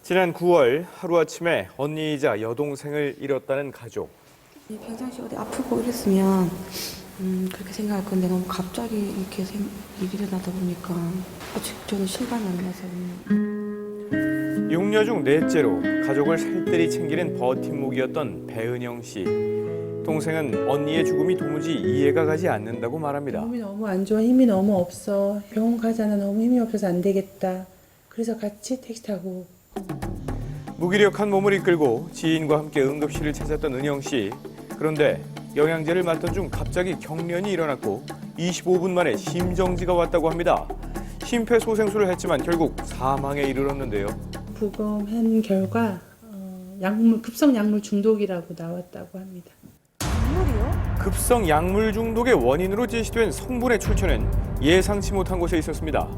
지난 9월 하루아침에 언니이자 여동생을 잃었다는 가족. 평상시 어디 아프고 이랬으면 그렇게 생각할 건데 너무 갑자기 이렇게 일이 일어나다 보니까 아직 저는 실감이 안 나서 그냥. 6녀 중 넷째로 가족을 살뜰히 챙기는 버팀목이었던 배은영 씨. 동생은 언니의 죽음이 도무지 이해가 가지 않는다고 말합니다. 몸이 너무 안 좋아, 힘이 너무 없어. 병원 가잖아, 너무 힘이 없어서 안 되겠다. 그래서 같이 택시 타고. 무기력한 몸을 이끌고 지인과 함께 응급실을 찾았던 은영 씨. 그런데 영양제를 맞던 중 갑자기 경련이 일어났고 25분 만에 심정지가 왔다고 합니다. 심폐소생술을 했지만 결국 사망에 이르렀는데요. 부검한 결과 급성 약물 중독이라고 나왔다고 합니다. 급성 약물 중독의 원인으로 제시된 성분의 출처는 예상치 못한 곳에 있었습니다.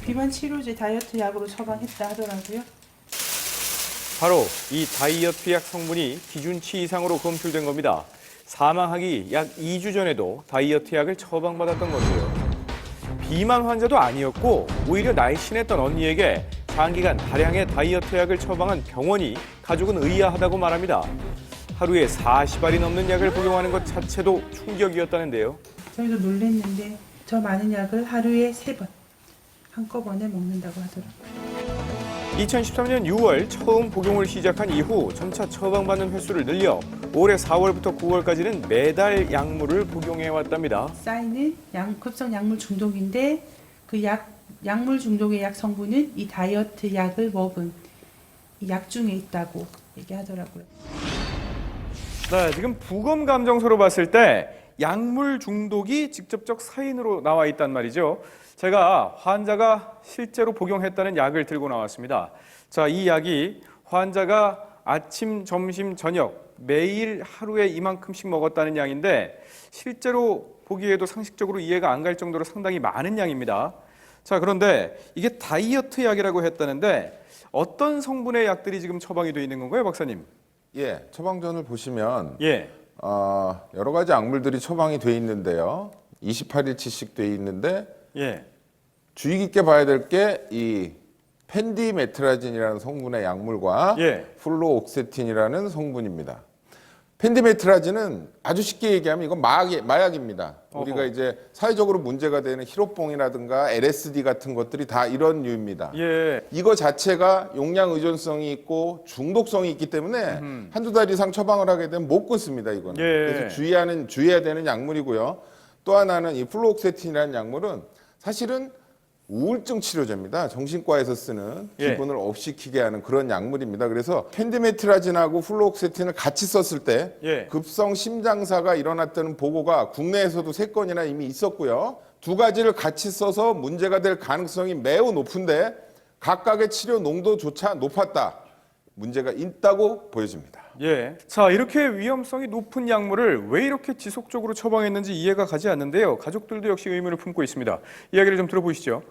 비만 치료제 다이어트 약으로 처방했다 하더라고요. 바로 이 다이어트 약 성분이 기준치 이상으로 검출된 겁니다. 사망하기 약 2주 전에도 다이어트 약을 처방받았던 건데요. 비만 환자도 아니었고 오히려 날씬했던 언니에게 장기간 다량의 다이어트 약을 처방한 병원이 가족은 의아하다고 말합니다. 하루에 40알이 넘는 약을 복용하는 것 자체도 충격이었다는데요. 저희도 놀랐는데 저 많은 약을 하루에 3번 한꺼번에 먹는다고 하더라고요. 2013년 6월 처음 복용을 시작한 이후 점차 처방받는 횟수를 늘려 올해 4월부터 9월까지는 매달 약물을 복용해왔답니다. 쌓이는 급성 약물 중독인데 그 약물 중독의 약 성분은 이 다이어트 약을 먹은 이 약 중에 있다고 얘기하더라고요. 네, 지금 부검 감정서로 봤을 때 약물 중독이 직접적 사인으로 나와 있단 말이죠. 제가 환자가 실제로 복용했다는 약을 들고 나왔습니다. 자, 이 약이 환자가 아침, 점심, 저녁 매일 하루에 이만큼씩 먹었다는 양인데 실제로 보기에도 상식적으로 이해가 안 갈 정도로 상당히 많은 양입니다. 자, 그런데 이게 다이어트 약이라고 했다는데 어떤 성분의 약들이 지금 처방이 되어 있는 건가요, 박사님? 예, 처방전을 보시면 예. 여러 가지 약물들이 처방이 돼 있는데요. 28일치씩 돼 있는데 예. 주의 깊게 봐야 될 게 이 펜디메트라진이라는 성분의 약물과 예. 플로옥세틴이라는 성분입니다. 펜디메트라진은 아주 쉽게 얘기하면 이건 마약입니다. 우리가 이제 사회적으로 문제가 되는 히로뽕이라든가 LSD 같은 것들이 다 이런 류입니다. 예. 이거 자체가 용량 의존성이 있고 중독성이 있기 때문에 한두 달 이상 처방을 하게 되면 못 끊습니다, 이거는. 예. 그래서 주의해야 되는 약물이고요. 또 하나는 이 플로옥세틴이라는 약물은 사실은 우울증 치료제입니다. 정신과에서 쓰는 예. 기분을 업시키게 하는 그런 약물입니다. 그래서 펜디메트라진하고 플로옥세틴을 같이 썼을 때 예. 급성 심장사가 일어났다는 보고가 국내에서도 3건이나 이미 있었고요. 두 가지를 같이 써서 문제가 될 가능성이 매우 높은데 각각의 치료 농도조차 높았다. 문제가 있다고 보여집니다. 예. 자, 이렇게 위험성이 높은 약물을 왜 이렇게 지속적으로 처방했는지 이해가 가지 않는데요. 가족들도 역시 의문을 품고 있습니다. 이야기를 좀 들어보시죠.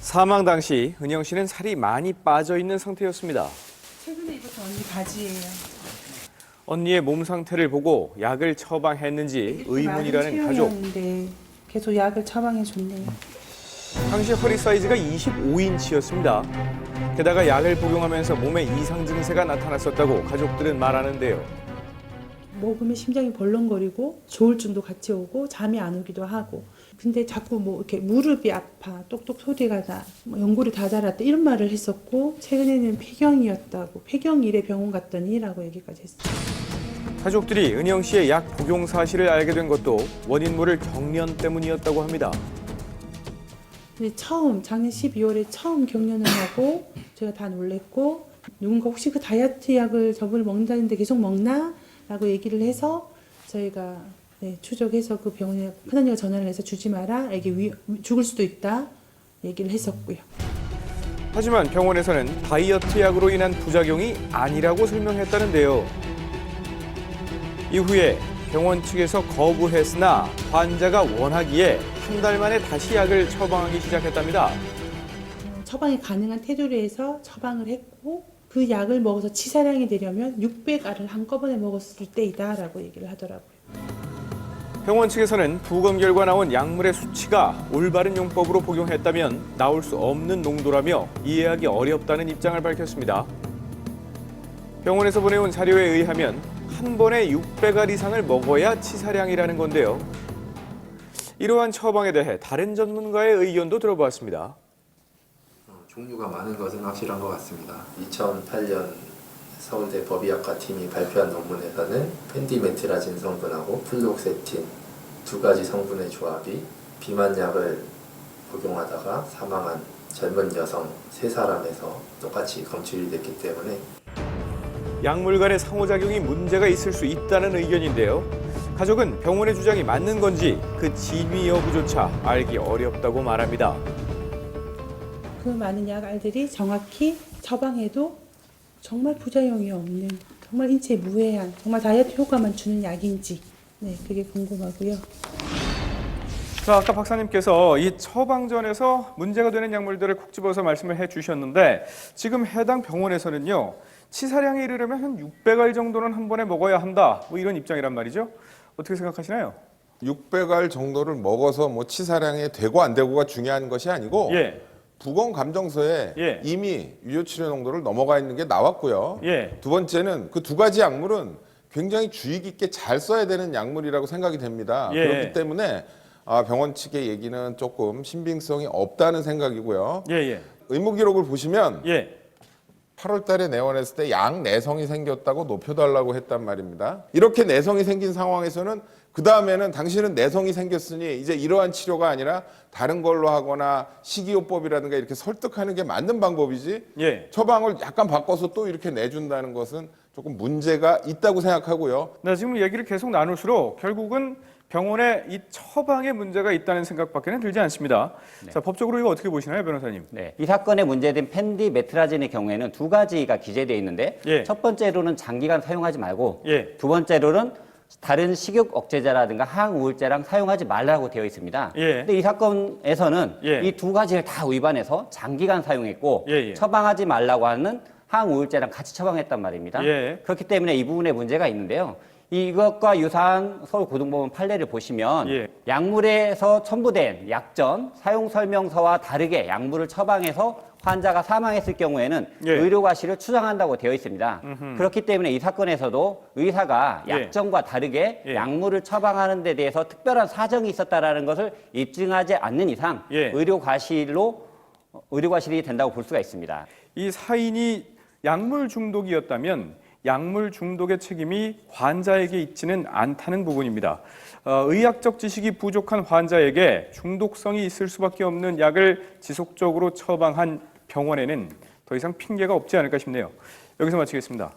사망 당시 은영 씨는 살이 많이 빠져 있는 상태였습니다. 최근에 입었던 언니 바지예요. 언니의 몸 상태를 보고 약을 처방했는지 의문이라는 가족. 체형이었는데 계속 약을 처방해 줬네요. 당시 허리 사이즈가 25인치였습니다. 게다가 약을 복용하면서 몸에 이상 증세가 나타났었다고 가족들은 말하는데요. 먹으면 심장이 벌렁거리고 조울증도 같이 오고 잠이 안 오기도 하고 근데 자꾸 뭐 이렇게 무릎이 아파 똑똑 소리가 나 뭐 연골이 다 자랐다 이런 말을 했었고 최근에는 폐경이었다고 폐경일에 병원 갔더니라고 얘기까지 했어요. 가족들이 은영 씨의 약 복용 사실을 알게 된 것도 원인 모를 경련 때문이었다고 합니다. 근데 작년 12월에 처음 경련을 하고 제가 다 놀랬고 누군가 혹시 그 다이어트 약을 저번에 먹는다는데 계속 먹나? 라고 얘기를 해서 저희가 추적해서 그 병원에 큰언니가 전화를 해서 주지 마라. 애기 죽을 수도 있다. 얘기를 했었고요. 하지만 병원에서는 다이어트 약으로 인한 부작용이 아니라고 설명했다는데요. 이후에 병원 측에서 거부했으나 환자가 원하기에 한 달 만에 다시 약을 처방하기 시작했답니다. 처방이 가능한 태도로 해서 처방을 했고 그 약을 먹어서 치사량이 되려면 600알을 한꺼번에 먹었을 때이다라고 얘기를 하더라고요. 병원 측에서는 부검 결과 나온 약물의 수치가 올바른 용법으로 복용했다면 나올 수 없는 농도라며 이해하기 어렵다는 입장을 밝혔습니다. 병원에서 보내온 자료에 의하면 한 번에 600알 이상을 먹어야 치사량이라는 건데요. 이러한 처방에 대해 다른 전문가의 의견도 들어보았습니다. 종류가 많은 것은 확실한 것 같습니다. 2008년 서울대 법의학과 팀이 발표한 논문에서는 펜디메트라진 성분하고 플록세틴 두 가지 성분의 조합이 비만약을 복용하다가 사망한 젊은 여성 3사람에서 똑같이 검출이 됐기 때문에 약물 간의 상호작용이 문제가 있을 수 있다는 의견인데요. 가족은 병원의 주장이 맞는 건지 그 진위 여부조차 알기 어렵다고 말합니다. 그 많은 약알들이 정확히 처방해도 정말 부작용이 없는, 정말 인체에 무해한, 정말 다이어트 효과만 주는 약인지, 네, 그게 궁금하고요. 자, 아까 박사님께서 이 처방전에서 문제가 되는 약물들을 콕 집어서 말씀을 해주셨는데 지금 해당 병원에서는요. 치사량에 이르려면 한 600알 정도는 한 번에 먹어야 한다. 뭐 이런 입장이란 말이죠. 어떻게 생각하시나요? 600알 정도를 먹어서 뭐 치사량이 되고 안 되고가 중요한 것이 아니고 예. 부검 감정서에 예. 이미 유효치료 농도를 넘어가 있는 게 나왔고요. 예. 두 번째는 그 두 가지 약물은 굉장히 주의 깊게 잘 써야 되는 약물이라고 생각이 됩니다. 예. 그렇기 때문에 병원 측의 얘기는 조금 신빙성이 없다는 생각이고요. 예. 의무 기록을 보시면 예. 8월 달에 내원했을 때 양 내성이 생겼다고 높여달라고 했단 말입니다. 이렇게 내성이 생긴 상황에서는 그 다음에는 당신은 내성이 생겼으니 이제 이러한 치료가 아니라 다른 걸로 하거나 식이요법이라든가 이렇게 설득하는 게 맞는 방법이지 예. 처방을 약간 바꿔서 또 이렇게 내준다는 것은 조금 문제가 있다고 생각하고요. 나 지금 얘기를 계속 나눌수록 결국은 병원에 이 처방에 문제가 있다는 생각밖에는 들지 않습니다. 네. 자, 법적으로 이거 어떻게 보시나요, 변호사님? 네, 이 사건에 문제된 펜디메트라진의 경우에는 두 가지가 기재되어 있는데 예. 첫 번째로는 장기간 사용하지 말고 예. 두 번째로는 다른 식욕 억제제라든가 항우울제랑 사용하지 말라고 되어 있습니다. 예. 근데 이 사건에서는 예. 이 두 가지를 다 위반해서 장기간 사용했고 예. 처방하지 말라고 하는 항우울제랑 같이 처방했단 말입니다. 예. 그렇기 때문에 이 부분에 문제가 있는데요. 이것과 유사한 서울고등법원 판례를 보시면 예. 약물에서 첨부된 약전, 사용설명서와 다르게 약물을 처방해서 환자가 사망했을 경우에는 예. 의료과실을 추정한다고 되어 있습니다. 그렇기 때문에 이 사건에서도 의사가 예. 약전과 다르게 예. 약물을 처방하는 데 대해서 특별한 사정이 있었다라는 것을 입증하지 않는 이상 예. 의료과실이 된다고 볼 수가 있습니다. 이 사인이 약물 중독이었다면 약물 중독의 책임이 환자에게 있지는 않다는 부분입니다. 의학적 지식이 부족한 환자에게 중독성이 있을 수밖에 없는 약을 지속적으로 처방한 병원에는 더 이상 핑계가 없지 않을까 싶네요. 여기서 마치겠습니다.